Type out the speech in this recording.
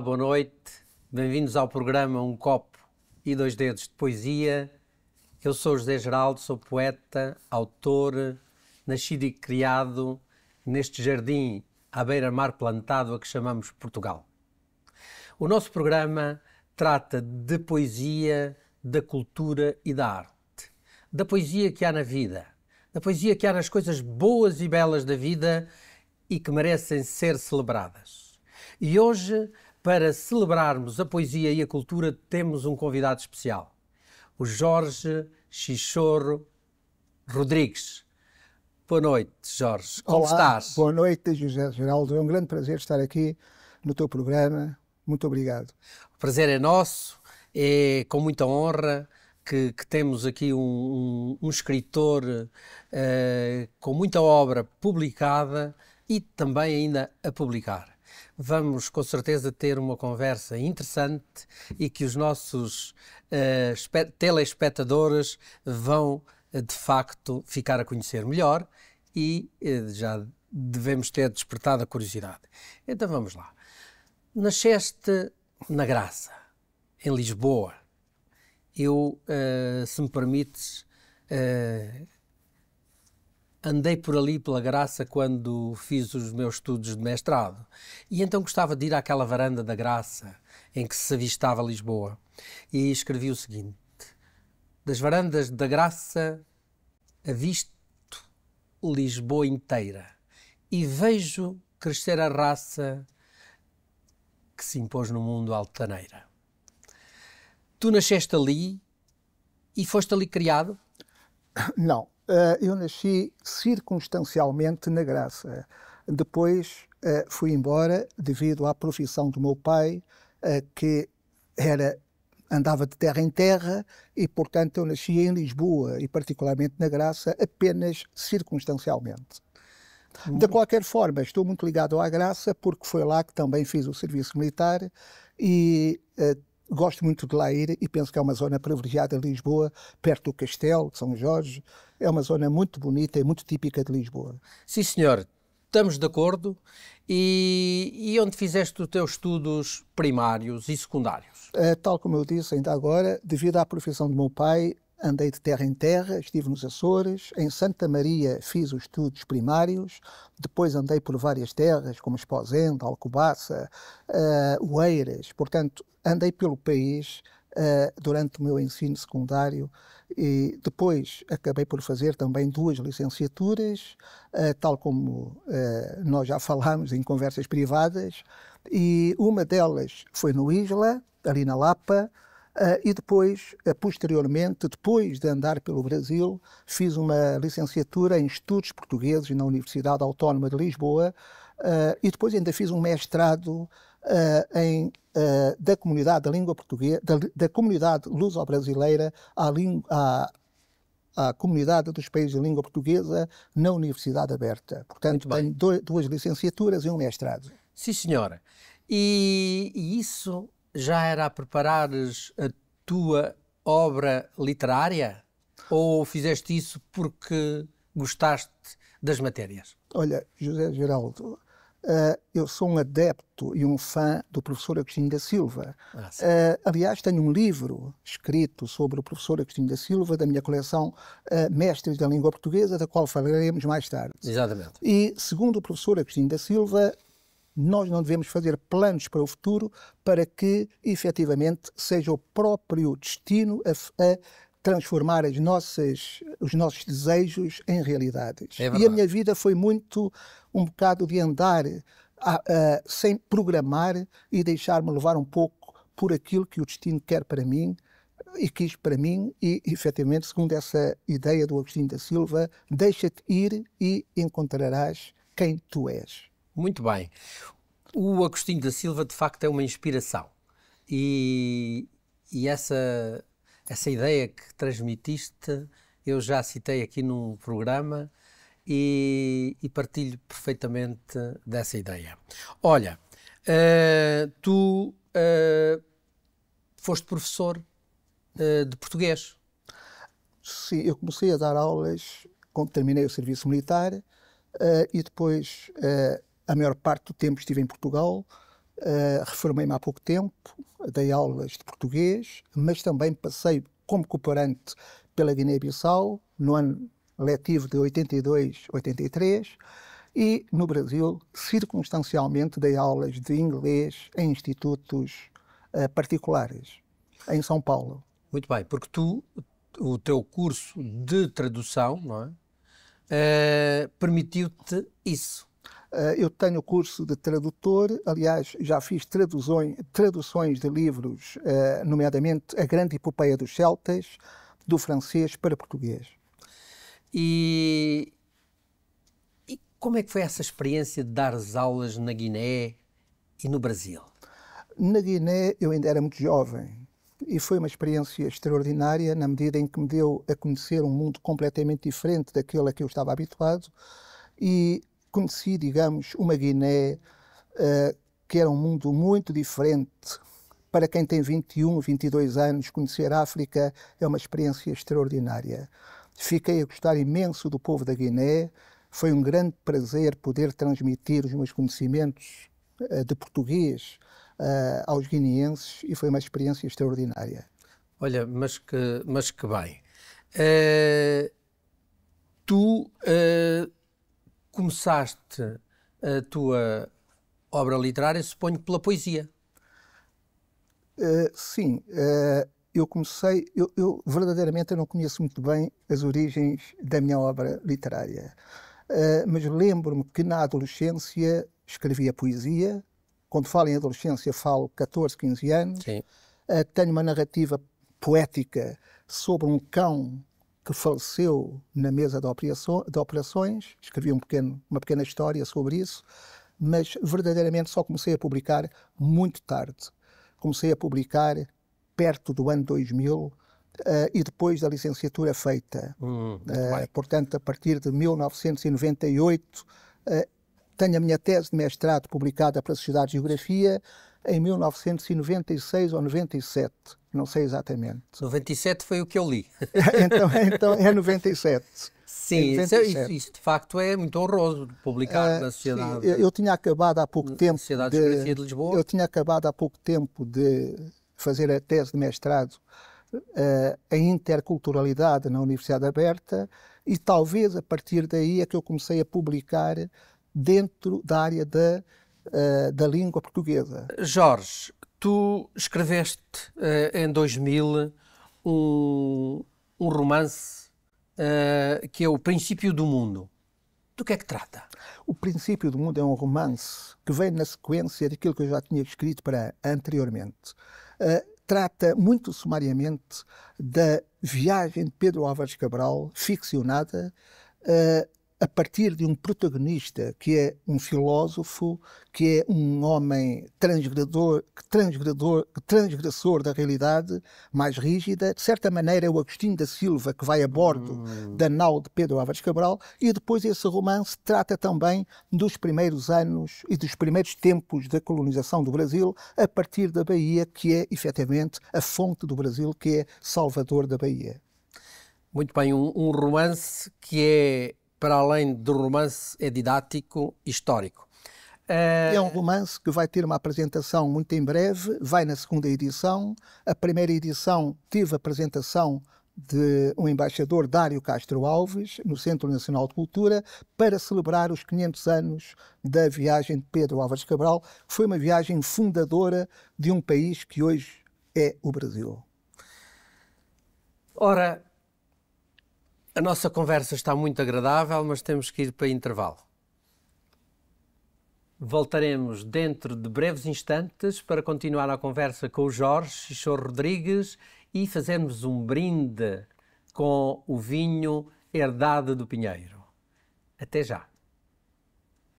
boa noite. Bem-vindos ao programa Um Copo e Dois Dedos de Poesia. Eu sou José Geraldo, sou poeta, autor, nascido e criado neste jardim à beira-mar plantado a que chamamos Portugal. O nosso programa trata de poesia, da cultura e da arte. Da poesia que há na vida, da poesia que há nas coisas boas e belas da vida e que merecem ser celebradas. E hoje, para celebrarmos a poesia e a cultura, temos um convidado especial, o Jorge Chichorro Rodrigues. Boa noite, Jorge. Como estás? Boa noite, José Geraldo. É um grande prazer estar aqui no teu programa. Muito obrigado. O prazer é nosso. É com muita honra que temos aqui um escritor com muita obra publicada e também ainda a publicar. Vamos com certeza ter uma conversa interessante e que os nossos telespectadores vão de facto ficar a conhecer melhor e já devemos ter despertado a curiosidade. Então vamos lá. Nasceste na Graça, em Lisboa. Eu, se me permites, andei por ali pela Graça quando fiz os meus estudos de mestrado e então gostava de ir àquela varanda da Graça em que se avistava Lisboa e escrevi o seguinte: das varandas da Graça avisto Lisboa inteira e vejo crescer a raça que se impôs no mundo altaneira. Tu nasceste ali e foste ali criado? Não, eu nasci circunstancialmente na Graça. Depois fui embora devido à profissão do meu pai, que andava de terra em terra e, portanto, eu nasci em Lisboa e particularmente na Graça apenas circunstancialmente. De qualquer forma, estou muito ligado à Graça porque foi lá que também fiz o serviço militar e gosto muito de lá ir e penso que é uma zona privilegiada de Lisboa, perto do Castelo de São Jorge. É uma zona muito bonita e muito típica de Lisboa. Sim, senhor. Estamos de acordo. E onde fizeste os teus estudos primários e secundários? Tal como eu disse ainda agora, devido à profissão do meu pai, andei de terra em terra, estive nos Açores, em Santa Maria fiz os estudos primários, depois andei por várias terras, como Esposende, Alcobaça, Oeiras, portanto, andei pelo país durante o meu ensino secundário e depois acabei por fazer também 2 licenciaturas, tal como nós já falámos em conversas privadas, e uma delas foi no Isla, ali na Lapa, e depois, posteriormente, depois de andar pelo Brasil, fiz uma licenciatura em Estudos Portugueses na Universidade Autónoma de Lisboa e depois ainda fiz um mestrado da comunidade da língua portuguesa, da comunidade luso-brasileira à comunidade dos países de língua portuguesa na Universidade Aberta. Portanto, tenho 2 licenciaturas e um mestrado. Sim, senhora. E isso já era a preparares a tua obra literária? Ou fizeste isso porque gostaste das matérias? Olha, José Geraldo, eu sou um adepto e um fã do professor Agostinho da Silva. Aliás, tenho um livro escrito sobre o professor Agostinho da Silva, da minha coleção Mestres da Língua Portuguesa, da qual falaremos mais tarde. Exatamente. E, segundo o professor Agostinho da Silva, nós não devemos fazer planos para o futuro para que, efetivamente, seja o próprio destino a transformar os nossos desejos em realidades. É e a minha vida foi muito um bocado de andar sem programar e deixar-me levar um pouco por aquilo que o destino quer para mim e quis para mim e, efetivamente, segundo essa ideia do Agostinho da Silva, deixa-te ir e encontrarás quem tu és. Muito bem. O Agostinho da Silva, de facto, é uma inspiração. E essa ideia que transmitiste, eu já citei aqui num programa e partilho perfeitamente dessa ideia. Olha, tu foste professor de português. Sim, eu comecei a dar aulas quando terminei o serviço militar e depois a maior parte do tempo estive em Portugal Reformei-me há pouco tempo, dei aulas de português, mas também passei como cooperante pela Guiné-Bissau no ano letivo de 82-83 e no Brasil, circunstancialmente, dei aulas de inglês em institutos particulares, em São Paulo. Muito bem, porque o teu curso de tradução, não é? Permitiu-te isso. Eu tenho curso de tradutor, aliás, já fiz traduções de livros, nomeadamente A Grande Epopeia dos Celtas, do francês para português. E como é que foi essa experiência de dar as aulas na Guiné e no Brasil? Na Guiné eu ainda era muito jovem e foi uma experiência extraordinária na medida em que me deu a conhecer um mundo completamente diferente daquele a que eu estava habituado e conheci, digamos, uma Guiné que era um mundo muito diferente. Para quem tem 21, 22 anos, conhecer a África é uma experiência extraordinária. Fiquei a gostar imenso do povo da Guiné. Foi um grande prazer poder transmitir os meus conhecimentos de português aos guineenses e foi uma experiência extraordinária. Olha, mas que bem. Tu começaste a tua obra literária, suponho, pela poesia. Sim, eu comecei... Eu verdadeiramente não conheço muito bem as origens da minha obra literária, mas lembro-me que na adolescência escrevia poesia. Quando falo em adolescência, falo 14, 15 anos. Sim. Tenho uma narrativa poética sobre um cão que faleceu na mesa de operações. Escrevi uma pequena história sobre isso, mas verdadeiramente só comecei a publicar muito tarde. Comecei a publicar perto do ano 2000 e depois da licenciatura feita. Portanto, a partir de 1998, tenho a minha tese de mestrado publicada para a Sociedade de Geografia em 1996 ou 97, não sei exatamente. 97 foi o que eu li. então é 97. Sim, isso de facto é muito honroso, publicar na Sociedade. Eu tinha acabado há pouco tempo Sociedade de Geografia de Lisboa. Eu tinha acabado há pouco tempo de fazer a tese de mestrado em interculturalidade na Universidade Aberta e talvez a partir daí é que eu comecei a publicar dentro da área da língua portuguesa. Jorge, tu escreveste em 2000 um romance que é O Princípio do Mundo. Do que é que trata? O Princípio do Mundo é um romance que vem na sequência daquilo que eu já tinha escrito para anteriormente. Trata muito sumariamente da viagem de Pedro Álvares Cabral, ficcionada, a partir de um protagonista que é um filósofo, que é um homem transgressor da realidade mais rígida. De certa maneira é o Agostinho da Silva que vai a bordo da nau de Pedro Álvares Cabral, e depois esse romance trata também dos primeiros anos e dos primeiros tempos da colonização do Brasil, a partir da Bahia, que é efetivamente a fonte do Brasil, que é Salvador da Bahia. Muito bem, um romance que é, para além do romance, é didático, histórico. É um romance que vai ter uma apresentação muito em breve, vai na segunda edição. A primeira edição teve a apresentação de um embaixador, Dário Castro Alves, no Centro Nacional de Cultura, para celebrar os 500 anos da viagem de Pedro Álvares Cabral, que foi uma viagem fundadora de um país que hoje é o Brasil. Ora, a nossa conversa está muito agradável, mas temos que ir para intervalo. Voltaremos dentro de breves instantes para continuar a conversa com o Jorge Chichorro Rodrigues e fazermos um brinde com o vinho Herdade do Pinheiro. Até já!